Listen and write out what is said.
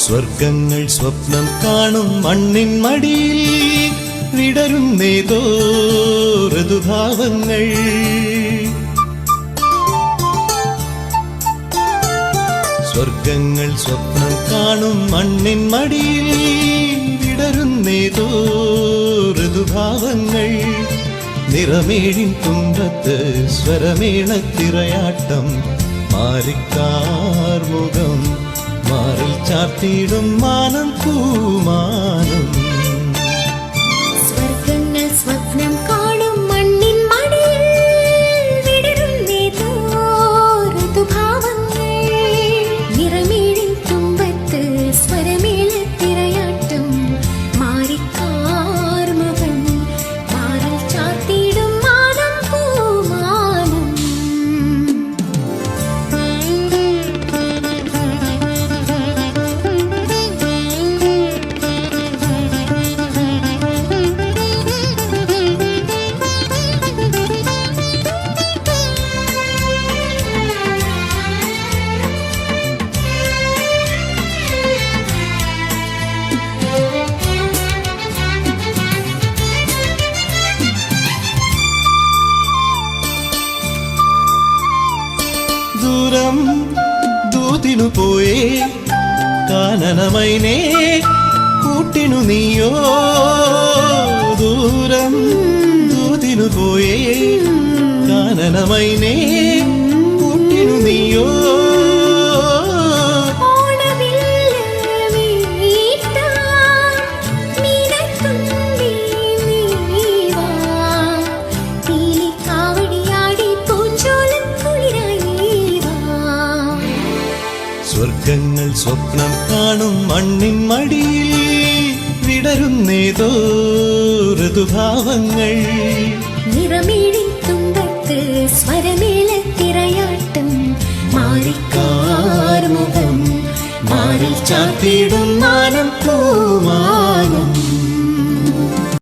സ്വർഗങ്ങൾ സ്വപ്നം കാണും മണ്ണിൻ മടിയിൽ വിടരുന്നേതോ ഋതുഭാവങ്ങൾ. സ്വർഗങ്ങൾ സ്വപ്നം കാണും മണ്ണിൻ മടിയിൽ വിടരുന്നേതോ ഋതുഭാവങ്ങൾ. നിറമേഴിൻ തുമ്പത്ത് സ്വരമേളത്തിറയാട്ടം മാറിക്കാർമുഖം മാറിൽ ചാർത്തിയിടും മാനം പൂമാനം. സ്വർഗങ്ങൾ സ്വപ്നം കാണും മണ്ണിൻ മടിയിൽ വിടരുന്നേതോ ഋതുഭാവങ്ങൾ. നിറമേഴിൻ തുമ്പത്ത് സ്വരമേളത്തിറയാട്ടം മാറിക്കാർമുഖം മാറിൽ ചാർത്തിയിടും മാനം പൂമാനം. ദൂരം ദൂതിനു പോയേ കാനനമൈനേ കൂട്ടിനു നീയോ. ദൂരം ദൂതിനു പോയേ കാനനമൈനേ കൂട്ടിനു നീയോ. സ്വർഗങ്ങൾ സ്വപ്നം കാണും മണ്ണിൻ മടിയിൽ വിടരുന്നേതോ ഋതുഭാവങ്ങൾ. നിറമേഴിൻ തുമ്പത്ത് സ്വരമേളത്തിറയാട്ടം മാറിക്കാർമുഖം മാറിൽ ചാർത്തിയിടും മാനം